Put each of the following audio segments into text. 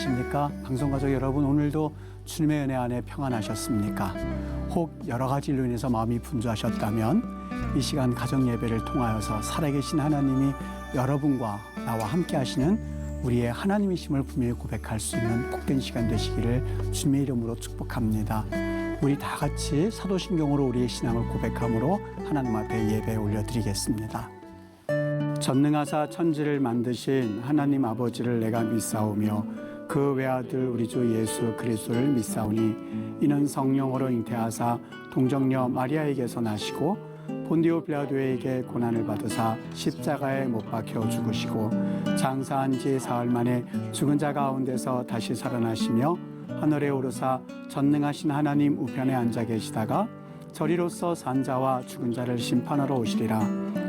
안녕하십니까? 방송가족 여러분, 오늘도 주님의 은혜 안에 평안하셨습니까? 혹 여러 가지 일로 인해서 마음이 분주하셨다면 이 시간 가정 예배를 통하여서 살아계신 하나님이 여러분과 나와 함께 하시는 우리의 하나님이심을 분명히 고백할 수 있는 복된 시간 되시기를 주님의 이름으로 축복합니다. 우리 다 같이 사도신경으로 우리의 신앙을 고백함으로 하나님 앞에 예배 올려드리겠습니다. 전능하사 천지를 만드신 하나님 아버지를 내가 믿사오며 그 외아들 우리 주 예수 그리스도를 믿사오니 이는 성령으로 잉태하사 동정녀 마리아에게서 나시고 본디오 빌라도에게 고난을 받으사 십자가에 못 박혀 죽으시고 장사한 지 사흘 만에 죽은 자 가운데서 다시 살아나시며 하늘에 오르사 전능하신 하나님 우편에 앉아 계시다가 저리로서 산 자와 죽은 자를 심판하러 오시리라.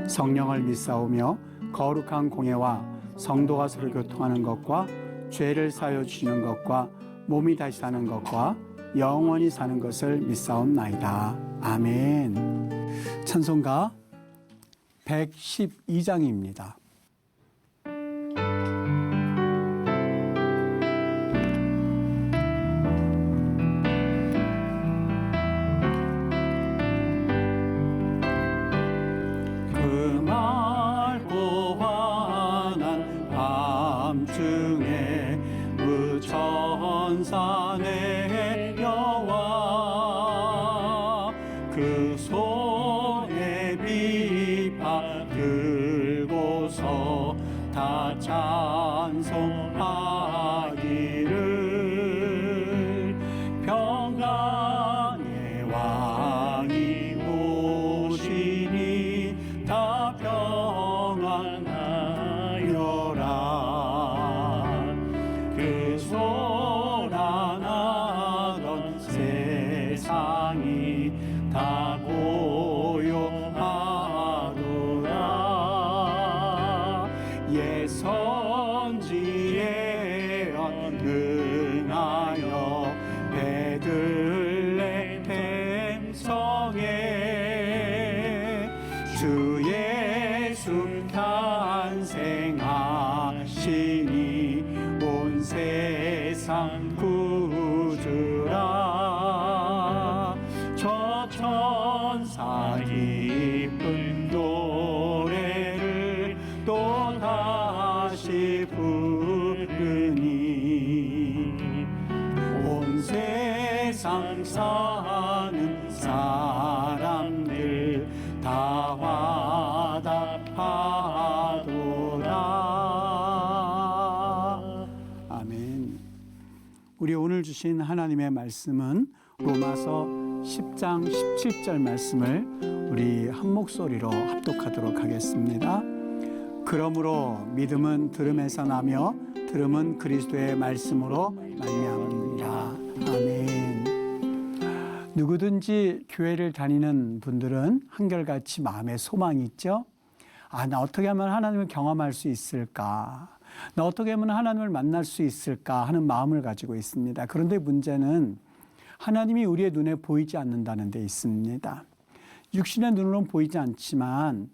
성령을 믿사오며 거룩한 공예와 성도가 서로 교통하는 것과 죄를 사하여 주시는 것과 몸이 다시 사는 것과 영원히 사는 것을 믿사옵나이다. 아멘. 찬송가 112장입니다. 중에 우천산의 여와 그 손에 비파 들고서 다 찬송하기를 평강의 왕이 오시니 다 평안하여라. 소란하던 세상이 다 고요하도다. 예선지에 언능하여 베들레헴 성에 주 예수 탄생하시니 온 세상 구주라. 저 천사 기쁜 노래를 또 다시 부르니 온 세상 사는 사람들 다 화답하도다. 우리 오늘 주신 하나님의 말씀은 로마서 10장 17절 말씀을 우리 한 목소리로 합독하도록 하겠습니다. 그러므로 믿음은 들음에서 나며 들음은 그리스도의 말씀으로 말미암으니라. 아멘. 누구든지 교회를 다니는 분들은 한결같이 마음에 소망이 있죠. 나 어떻게 하면 하나님을 경험할 수 있을까? 나 어떻게 하면 하나님을 만날 수 있을까 하는 마음을 가지고 있습니다. 그런데 문제는 하나님이 우리의 눈에 보이지 않는다는 데 있습니다. 육신의 눈으로는 보이지 않지만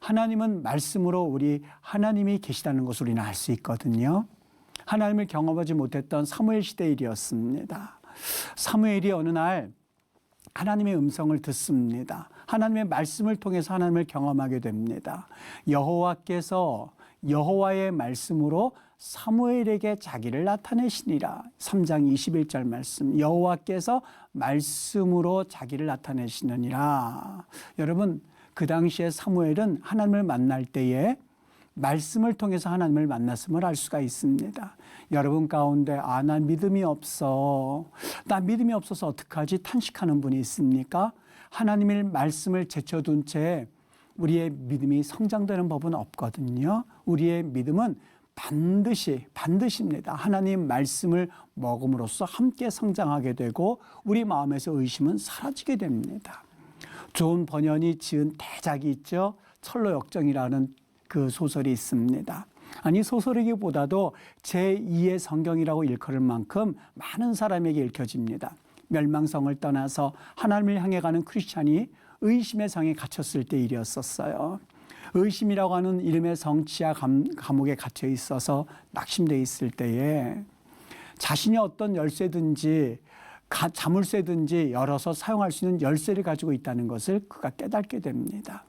하나님은 말씀으로 우리 하나님이 계시다는 것을 우리는 알 수 있거든요. 하나님을 경험하지 못했던 사무엘 시대 일이었습니다. 사무엘이 어느 날 하나님의 음성을 듣습니다. 하나님의 말씀을 통해서 하나님을 경험하게 됩니다. 여호와께서 여호와의 말씀으로 사무엘에게 자기를 나타내시니라. 3장 21절 말씀. 여호와께서 말씀으로 자기를 나타내시느니라. 여러분, 그 당시에 사무엘은 하나님을 만날 때에 말씀을 통해서 하나님을 만났음을 알 수가 있습니다. 여러분 가운데 나 믿음이 없어. 나 믿음이 없어서 어떡하지? 탄식하는 분이 있습니까? 하나님의 말씀을 제쳐둔 채 우리의 믿음이 성장되는 법은 없거든요. 우리의 믿음은 반드시입니다. 하나님 말씀을 먹음으로써 함께 성장하게 되고 우리 마음에서 의심은 사라지게 됩니다. 좋은 번연이 지은 대작이 있죠. 철로역정이라는 그 소설이 있습니다. 아니, 소설이기보다도 제2의 성경이라고 일컬을 만큼 많은 사람에게 읽혀집니다. 멸망성을 떠나서 하나님을 향해 가는 크리스찬이 의심의 성에 갇혔을 때 일이었었어요. 의심이라고 하는 이름의 성 지하 감옥에 갇혀 있어서 낙심되어 있을 때에 자신이 어떤 열쇠든지 자물쇠든지 열어서 사용할 수 있는 열쇠를 가지고 있다는 것을 그가 깨닫게 됩니다.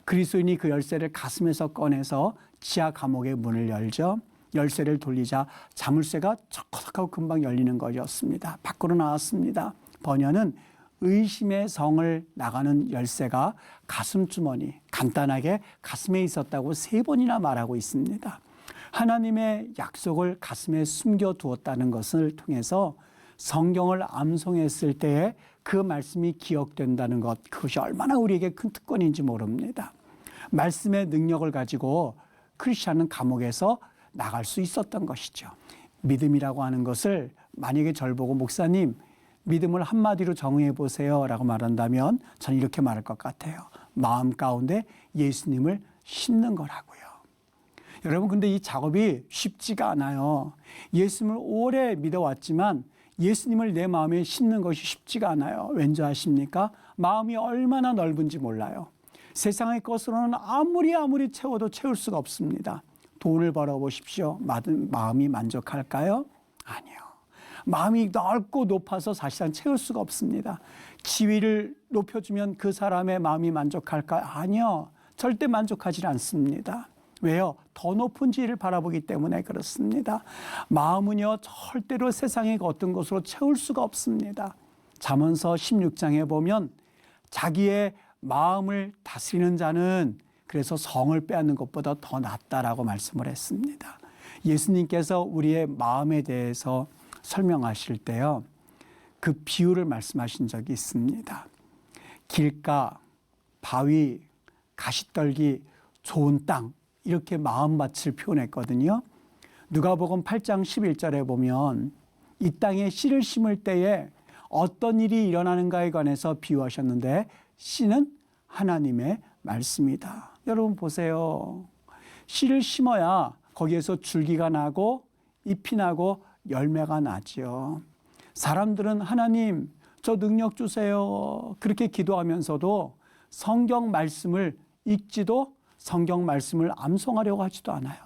그리스도인이 그 열쇠를 가슴에서 꺼내서 지하 감옥의 문을 열죠. 열쇠를 돌리자 자물쇠가 척척하고 금방 열리는 것이었습니다. 밖으로 나왔습니다. 번연은 의심의 성을 나가는 열쇠가 가슴 주머니, 간단하게 가슴에 있었다고 3번이나 말하고 있습니다. 하나님의 약속을 가슴에 숨겨두었다는 것을 통해서 성경을 암송했을 때에 그 말씀이 기억된다는 것, 그것이 얼마나 우리에게 큰 특권인지 모릅니다. 말씀의 능력을 가지고 크리스찬은 감옥에서 나갈 수 있었던 것이죠. 믿음이라고 하는 것을 만약에 저를 보고 목사님 믿음을 한마디로 정의해 보세요 라고 말한다면 저는 이렇게 말할 것 같아요. 마음 가운데 예수님을 심는 거라고요. 여러분 근데 이 작업이 쉽지가 않아요. 예수님을 오래 믿어왔지만 예수님을 내 마음에 심는 것이 쉽지가 않아요. 왠지 아십니까? 마음이 얼마나 넓은지 몰라요. 세상의 것으로는 아무리 채워도 채울 수가 없습니다. 돈을 벌어보십시오. 마음이 만족할까요? 아니요. 마음이 넓고 높아서 사실상 채울 수가 없습니다. 지위를 높여주면 그 사람의 마음이 만족할까요? 아니요. 절대 만족하지 않습니다. 왜요? 더 높은 지위를 바라보기 때문에 그렇습니다. 마음은요, 절대로 세상의 어떤 것으로 채울 수가 없습니다. 잠언서 16장에 보면 자기의 마음을 다스리는 자는 그래서 성을 빼앗는 것보다 더 낫다라고 말씀을 했습니다. 예수님께서 우리의 마음에 대해서 설명하실 때요, 그 비유를 말씀하신 적이 있습니다. 길가, 바위, 가시떨기, 좋은 땅, 이렇게 마음밭을 표현했거든요. 누가복음 8장 11절에 보면 이 땅에 씨를 심을 때에 어떤 일이 일어나는가에 관해서 비유하셨는데 씨는 하나님의 말씀이다. 여러분 보세요. 씨를 심어야 거기에서 줄기가 나고 잎이 나고 열매가 나죠. 사람들은 하나님 저 능력 주세요. 그렇게 기도하면서도 성경 말씀을 읽지도 성경 말씀을 암송하려고 하지도 않아요.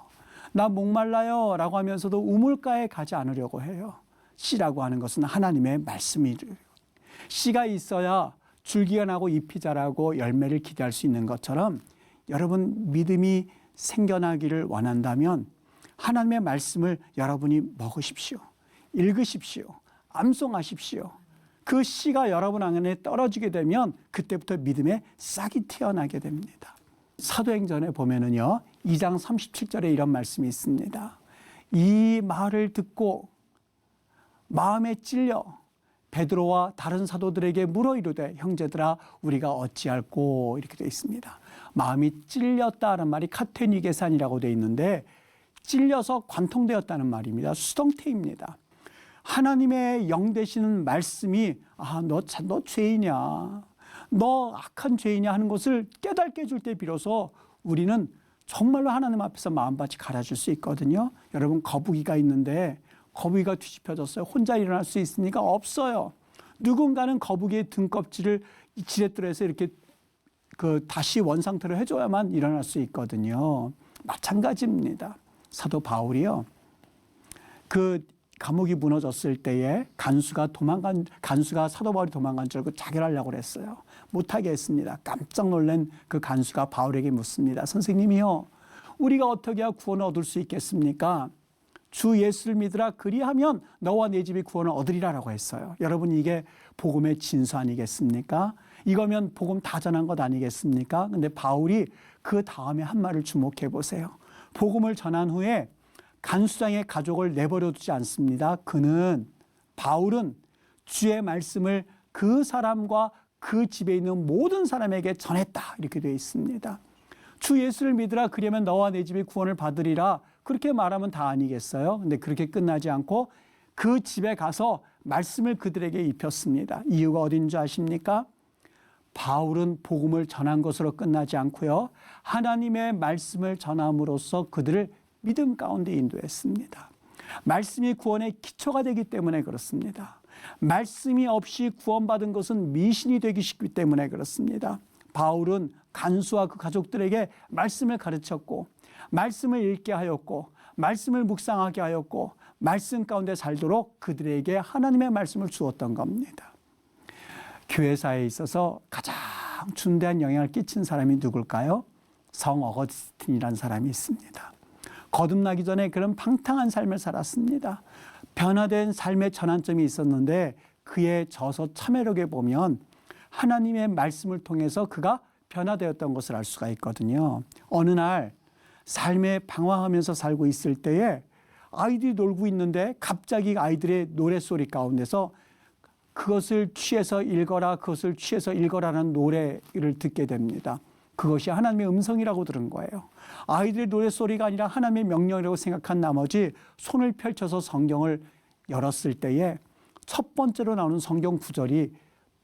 나 목말라요 라고 하면서도 우물가에 가지 않으려고 해요. 씨라고 하는 것은 하나님의 말씀이래요. 씨가 있어야 줄기가 나고 잎이 자라고 열매를 기대할 수 있는 것처럼 여러분 믿음이 생겨나기를 원한다면 하나님의 말씀을 여러분이 먹으십시오. 읽으십시오. 암송하십시오. 그 씨가 여러분 안에 떨어지게 되면 그때부터 믿음의 싹이 튀어나게 됩니다. 사도행전에 보면은요, 2장 37절에 이런 말씀이 있습니다. 이 말을 듣고 마음에 찔려 베드로와 다른 사도들에게 물어 이르되 형제들아 우리가 어찌할꼬 이렇게 되어 있습니다. 마음이 찔렸다는 말이 카테니게산이라고 되어 있는데 찔려서 관통되었다는 말입니다. 수동태입니다. 하나님의 영 되시는 말씀이 너 죄이냐, 너 악한 죄이냐 하는 것을 깨닫게 해줄 때 비로소 우리는 정말로 하나님 앞에서 마음밭이 갈아줄 수 있거든요. 여러분 거북이가 있는데 거북이가 뒤집혀졌어요. 혼자 일어날 수 있습니까? 없어요. 누군가는 거북이의 등껍질을 지렛대에서 이렇게 다시 원상태로 해줘야만 일어날 수 있거든요. 마찬가지입니다. 사도 바울이요. 그 감옥이 무너졌을 때에 간수가 사도 바울이 도망간 줄 알고 자결하려고 그랬어요. 못하게 했습니다. 깜짝 놀란 그 간수가 바울에게 묻습니다. 선생님이요, 우리가 어떻게 해야 구원을 얻을 수 있겠습니까? 주 예수를 믿으라 그리하면 너와 내 집이 구원을 얻으리라라고 했어요. 여러분 이게 복음의 진수 아니겠습니까? 이거면 복음 다 전한 것 아니겠습니까? 근데 바울이 그 다음에 한 말을 주목해 보세요. 복음을 전한 후에 간수장의 가족을 내버려 두지 않습니다. 바울은 주의 말씀을 그 사람과 그 집에 있는 모든 사람에게 전했다. 이렇게 되어 있습니다. 주 예수를 믿으라 그러면 너와 내 집이 구원을 받으리라. 그렇게 말하면 다 아니겠어요? 근데 그렇게 끝나지 않고 그 집에 가서 말씀을 그들에게 입혔습니다. 이유가 어딘 줄 아십니까? 바울은 복음을 전한 것으로 끝나지 않고요. 하나님의 말씀을 전함으로써 그들을 믿음 가운데 인도했습니다. 말씀이 구원의 기초가 되기 때문에 그렇습니다. 말씀이 없이 구원받은 것은 미신이 되기 쉽기 때문에 그렇습니다. 바울은 간수와 그 가족들에게 말씀을 가르쳤고 말씀을 읽게 하였고 말씀을 묵상하게 하였고 말씀 가운데 살도록 그들에게 하나님의 말씀을 주었던 겁니다. 교회사에 있어서 가장 중대한 영향을 끼친 사람이 누굴까요? 성 어거스틴이라는 사람이 있습니다. 거듭나기 전에 그런 방탕한 삶을 살았습니다. 변화된 삶의 전환점이 있었는데 그의 저서 참회록에 보면 하나님의 말씀을 통해서 그가 변화되었던 것을 알 수가 있거든요. 어느 날 삶에 방황하면서 살고 있을 때에 아이들이 놀고 있는데 갑자기 아이들의 노랫소리 가운데서 그것을 취해서 읽어라, 그것을 취해서 읽어라는 노래를 듣게 됩니다. 그것이 하나님의 음성이라고 들은 거예요. 아이들의 노랫소리가 아니라 하나님의 명령이라고 생각한 나머지 손을 펼쳐서 성경을 열었을 때에 첫 번째로 나오는 성경 구절이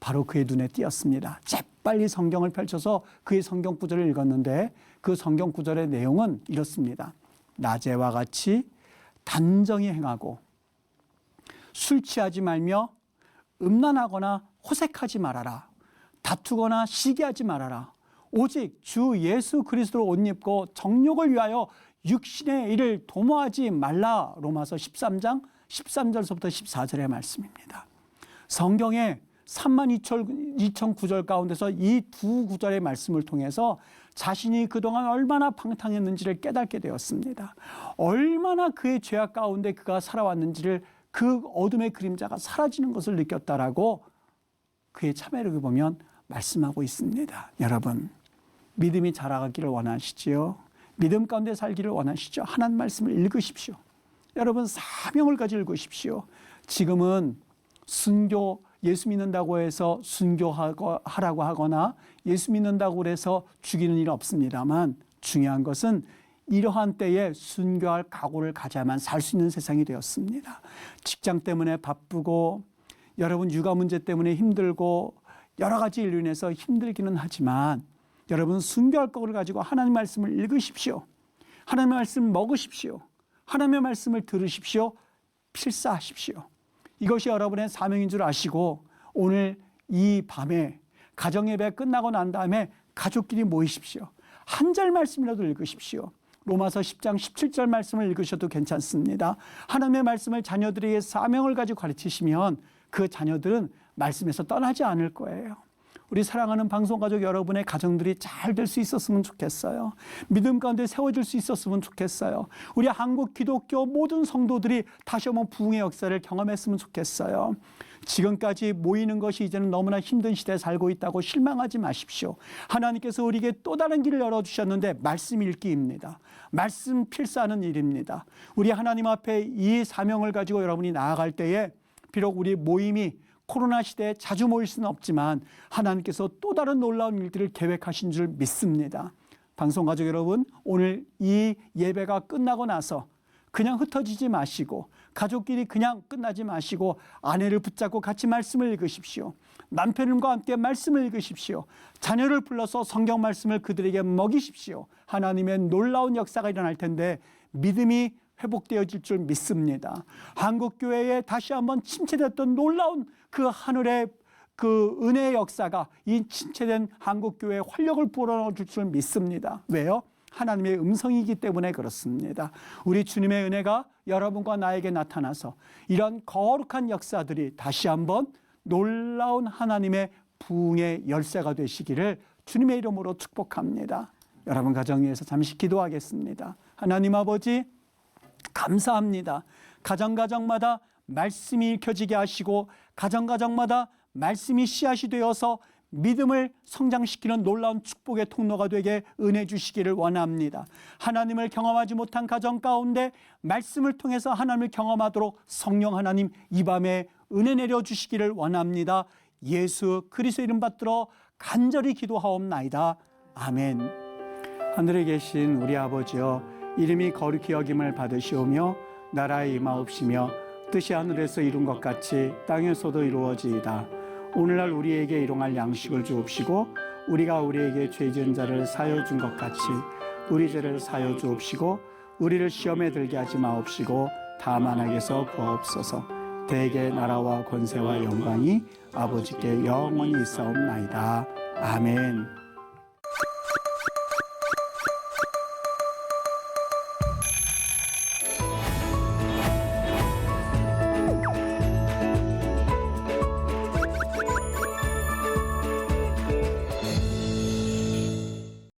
바로 그의 눈에 띄었습니다. 재빨리 성경을 펼쳐서 그의 성경 구절을 읽었는데 그 성경 구절의 내용은 이렇습니다. 낮에와 같이 단정히 행하고 술 취하지 말며 음란하거나 호색하지 말아라. 다투거나 시기하지 말아라. 오직 주 예수 그리스도로 옷 입고 정욕을 위하여 육신의 일을 도모하지 말라. 로마서 13장 13절서부터 14절의 말씀입니다. 성경에 32,000 구절 가운데서 이 두 구절의 말씀을 통해서 자신이 그동안 얼마나 방탕했는지를 깨닫게 되었습니다. 얼마나 그의 죄악 가운데 그가 살아왔는지를 그 어둠의 그림자가 사라지는 것을 느꼈다라고 그의 참회록을 보면 말씀하고 있습니다. 여러분, 믿음이 자라가기를 원하시지요? 믿음 가운데 살기를 원하시죠? 하나님 말씀을 읽으십시오. 여러분, 사명을 가지고 읽으십시오. 지금은 순교, 예수 믿는다고 해서 순교하라고 하거나 예수 믿는다고 해서 죽이는 일은 없습니다만 중요한 것은 이러한 때에 순교할 각오를 가져야만 살 수 있는 세상이 되었습니다. 직장 때문에 바쁘고 여러분 육아 문제 때문에 힘들고 여러 가지 일로 인해서 힘들기는 하지만 여러분 순교할 각오를 가지고 하나님 말씀을 읽으십시오. 하나님의 말씀을 먹으십시오. 하나님의 말씀을 들으십시오. 필사하십시오. 이것이 여러분의 사명인 줄 아시고 오늘 이 밤에 가정예배 끝나고 난 다음에 가족끼리 모이십시오. 한 절 말씀이라도 읽으십시오. 로마서 10장 17절 말씀을 읽으셔도 괜찮습니다. 하나님의 말씀을 자녀들에게 사명을 가지고 가르치시면 그 자녀들은 말씀에서 떠나지 않을 거예요. 우리 사랑하는 방송가족 여러분의 가정들이 잘 될 수 있었으면 좋겠어요. 믿음 가운데 세워질 수 있었으면 좋겠어요. 우리 한국 기독교 모든 성도들이 다시 한번 부흥의 역사를 경험했으면 좋겠어요. 지금까지 모이는 것이 이제는 너무나 힘든 시대에 살고 있다고 실망하지 마십시오. 하나님께서 우리에게 또 다른 길을 열어주셨는데 말씀 읽기입니다. 말씀 필사하는 일입니다. 우리 하나님 앞에 이 사명을 가지고 여러분이 나아갈 때에 비록 우리 모임이 코로나 시대에 자주 모일 수는 없지만 하나님께서 또 다른 놀라운 일들을 계획하신 줄 믿습니다. 방송가족 여러분, 오늘 이 예배가 끝나고 나서 그냥 흩어지지 마시고 가족끼리 그냥 끝나지 마시고 아내를 붙잡고 같이 말씀을 읽으십시오. 남편과 함께 말씀을 읽으십시오. 자녀를 불러서 성경 말씀을 그들에게 먹이십시오. 하나님의 놀라운 역사가 일어날 텐데 믿음이 회복되어질 줄 믿습니다. 한국교회에 다시 한번 침체됐던 놀라운 그 하늘의 그 은혜의 역사가 이 침체된 한국교회에 활력을 불어넣어줄 줄 믿습니다. 왜요? 하나님의 음성이기 때문에 그렇습니다. 우리 주님의 은혜가 여러분과 나에게 나타나서 이런 거룩한 역사들이 다시 한번 놀라운 하나님의 부흥의 열쇠가 되시기를 주님의 이름으로 축복합니다. 여러분 가정 위해서 잠시 기도하겠습니다. 하나님 아버지 감사합니다. 가정가정마다 말씀이 읽혀지게 하시고 가정가정마다 말씀이 씨앗이 되어서 믿음을 성장시키는 놀라운 축복의 통로가 되게 은혜 주시기를 원합니다. 하나님을 경험하지 못한 가정 가운데 말씀을 통해서 하나님을 경험하도록 성령 하나님 이 밤에 은혜 내려주시기를 원합니다. 예수 그리스도 이름 받들어 간절히 기도하옵나이다. 아멘. 하늘에 계신 우리 아버지여, 이름이 거룩히 여김을 받으시오며 나라에 임하옵시며 뜻이 하늘에서 이룬 것 같이 땅에서도 이루어지이다. 오늘날 우리에게 일용할 양식을 주옵시고 우리가 우리에게 죄 지은 자를 사하여 준 것 같이 우리 죄를 사하여 주옵시고 우리를 시험에 들게 하지 마옵시고 다만 악에서 구하옵소서. 대개 나라와 권세와 영광이 아버지께 영원히 있사옵나이다. 아멘.